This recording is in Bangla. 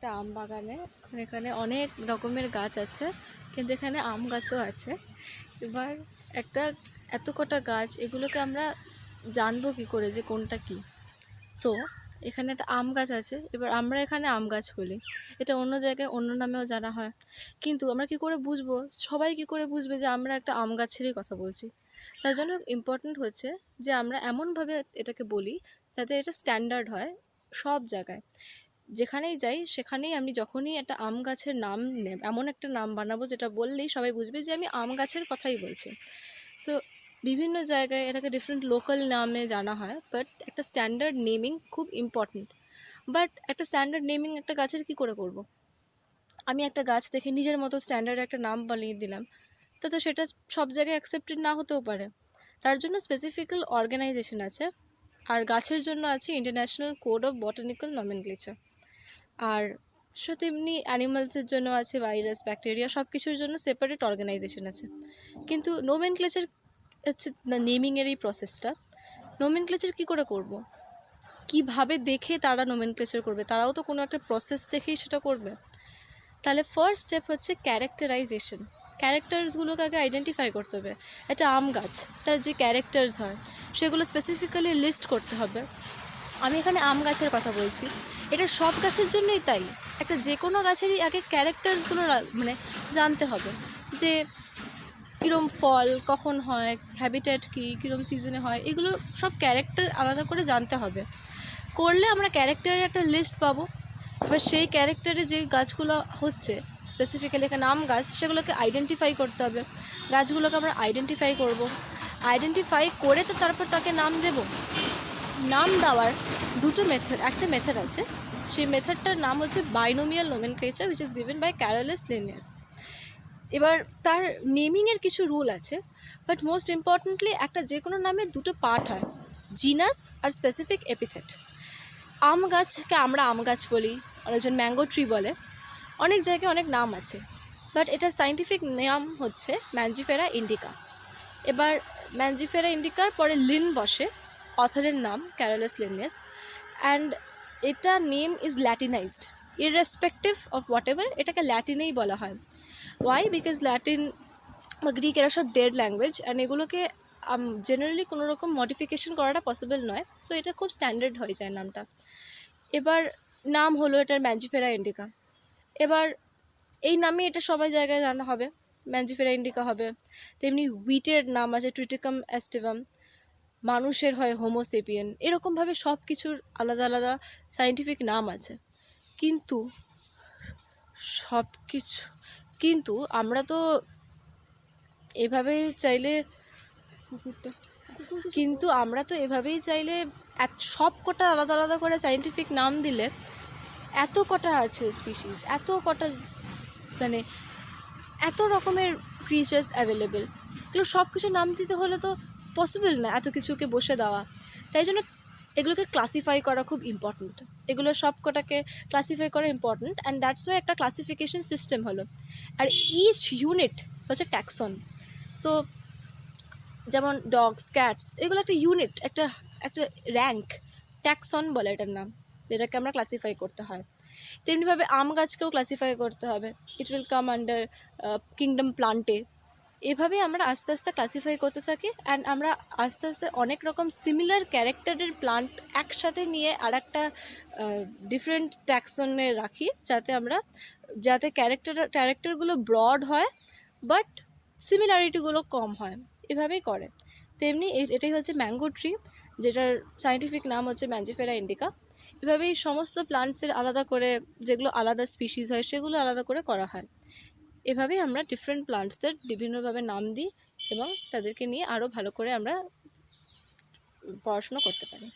একটা আম বাগানে। এখানে অনেক রকমের গাছ আছে, কিন্তু এখানে আম গাছও আছে। এবার একটা এত কটা গাছ, এগুলোকে আমরা জানবো কি করে যে কোনটা কি? তো এখানে একটা আম গাছ আছে। এবার আমরা এখানে আম গাছ বলি, এটা অন্য জায়গায় অন্য নামেও জানা হয়। কিন্তু আমরা কি করে বুঝবো, সবাই কি করে বুঝবে যে আমরা একটা আম গাছেরই কথা বলছি? তার জন্য ইম্পর্ট্যান্ট হচ্ছে যে আমরা এমনভাবে এটাকে বলি যাতে এটা স্ট্যান্ডার্ড হয় সব জায়গায়। যেখানেই যাই সেখানেই আমি যখনই একটা আম গাছের নাম নেব, এমন একটা নাম বানাবো যেটা বললেই সবাই বুঝবে যে আমি আম গাছের কথাই বলছি। সো বিভিন্ন জায়গায় এটাকে ডিফারেন্ট লোকাল নামে জানা হয়, বাট একটা স্ট্যান্ডার্ড নেমিং খুব ইম্পর্ট্যান্ট। বাট একটা স্ট্যান্ডার্ড নেমিং একটা গাছের কি করে করব? আমি একটা গাছ দেখে নিজের মতো স্ট্যান্ডার্ড একটা নাম বানিয়ে দিলাম, তো সেটা সব জায়গায় অ্যাকসেপ্টেড না হতেও পারে। তার জন্য স্পেসিফিক্যাল অর্গানাইজেশন আছে, আর গাছের জন্য আছে international code of botanical nomenclature. আর তেমনি অ্যানিমালসের জন্য আছে ভাইরাস, ব্যাকটেরিয়া, সব কিছুর জন্য সেপারেট অর্গানাইজেশন আছে। কিন্তু নোমেনক্লেচার হচ্ছে নেমিংয়ের এই প্রসেসটা। নোমেনক্লেচার কী করে করব? কিভাবে দেখে তারা নোমেনক্লেচার করবে? তারাও তো কোনো একটা প্রসেস দেখেই সেটা করবে। তাহলে ফার্স্ট স্টেপ হচ্ছে ক্যারেক্টারাইজেশন। ক্যারেক্টার্সগুলোকে আগে আইডেন্টিফাই করতে হবে। একটা আম গাছ, তার যে ক্যারেক্টার্স হয় সেগুলো স্পেসিফিক্যালি লিস্ট করতে হবে। আমি এখানে আম গাছের কথা বলছি, এটা সব গাছের জন্যই তাই। একটা যে কোনো গাছেরই আগে ক্যারেক্টার্সগুলো মানে জানতে হবে, যে কীরকম ফল কখন হয়, হ্যাবিটেট কী, কীরকম সিজনে হয়, এগুলো সব ক্যারেক্টার আলাদা করে জানতে হবে। করলে আমরা ক্যারেক্টারের একটা লিস্ট পাবো। এবার সেই ক্যারেক্টারে যে গাছগুলো হচ্ছে স্পেসিফিক্যালি এখানে আম গাছ, সেগুলোকে আইডেন্টিফাই করতে হবে। গাছগুলোকে আমরা আইডেন্টিফাই করব, আইডেন্টিফাই করে তো তারপর তাকে নাম দেব। নাম দেওয়ার দুটো মেথড, একটা মেথড আছে, সেই মেথডটার নাম হচ্ছে binomial nomenclature, which is given by Carolus Linnaeus. এবার তার নেমিংয়ের কিছু রুল আছে, বাট মোস্ট ইম্পর্টেন্টলি একটা যে কোনো নামের দুটো পার্ট হয়, জিনাস আর স্পেসিফিক এপিথেট। আম গাছকে আমরা আম গাছ বলি, অনেকজন ম্যাঙ্গো ট্রি বলে, অনেক জায়গায় অনেক নাম আছে, বাট এটার সায়েন্টিফিক নাম হচ্ছে ম্যাঞ্জিফেরা ইন্ডিকা। এবার ম্যাঞ্জিফেরা ইন্ডিকার পরে লিন বসে, অথরের নাম ক্যারোলাস লিনিয়াস, অ্যান্ড এটা name is latinised. Irrespective of whatever, এটাকে ল্যাটিনেই বলা হয়। ওয়াই? বিকজ ল্যাটিন বা গ্রিক এরা সব ডেড ল্যাঙ্গুয়েজ, অ্যান্ড এগুলোকে জেনারেলি কোনো রকম মডিফিকেশন করাটা পসিবল নয়, সো এটা খুব স্ট্যান্ডার্ড হয়ে যায় নামটা। এবার নাম হলো এটার ম্যাঞ্জিফেরা ইন্ডিকা। এবার এই নামে এটা সবাই জায়গায় জানা হবে, ম্যাঞ্জিফেরা ইন্ডিকা হবে। তেমনি হুইটের নাম আছে ট্রিটিকাম অ্যাস্টিভাম, মানুষের হয় হোমোসেপিয়েন। এরকমভাবে সব কিছুর আলাদা আলাদা সায়েন্টিফিক নাম আছে। কিন্তু সব কিছু কিন্তু আমরা তো এভাবেই চাইলে সব কটা আলাদা আলাদা করে সায়েন্টিফিক নাম দিলে এত কটা আছে স্পিসিস, এত কটা মানে এত রকমের ক্রিচার্স অ্যাভেলেবেল, এগুলো সব কিছু নাম দিতে হলে তো পসিবল না এত কিছুকে বসে দেওয়া। তাই জন্য এগুলোকে ক্লাসিফাই করা খুব ইম্পর্ট্যান্ট, এগুলো সব কটাকে ক্লাসিফাই করা ইম্পর্ট্যান্ট, অ্যান্ড দ্যাটস ওয়াই একটা ক্লাসিফিকেশন সিস্টেম হলো। আর ইচ ইউনিট হচ্ছে ট্যাক্সন। সো যেমন ডগস, ক্যাটস, এগুলো একটা ইউনিট, একটা একটা র্যাঙ্ক, ট্যাক্সন বলে এটার নাম, যেটাকে আমরা ক্লাসিফাই করতে হয়। তেমনিভাবে আম গাছকেও ক্লাসিফাই করতে হবে, it will come under kingdom প্লান্টে। এভাবেই আমরা আস্তে আস্তে ক্লাসিফাই করতে থাকি, অ্যান্ড আমরা আস্তে আস্তে অনেক রকম সিমিলার ক্যারেক্টারের প্লান্ট একসাথে নিয়ে আর একটা ডিফারেন্ট ট্যাক্সনে রাখি, যাতে ক্যারেক্টারগুলো ব্রড হয় বাট সিমিলারিটিগুলো কম হয়, এভাবেই করে। তেমনি এটাই হচ্ছে ম্যাঙ্গো ট্রি, যেটার সায়েন্টিফিক নাম হচ্ছে ম্যাঞ্জিফেরা ইন্ডিকা। এভাবেই সমস্ত প্লান্টসের আলাদা করে, যেগুলো আলাদা স্পিসিস হয় সেগুলো আলাদা করে করা হয়। এভাবেই আমরা ডিফারেন্ট প্লান্টসদের বিভিন্নভাবে নাম দিই এবং তাদেরকে নিয়ে আরও ভালো করে আমরা পড়াশুনো করতে পারি।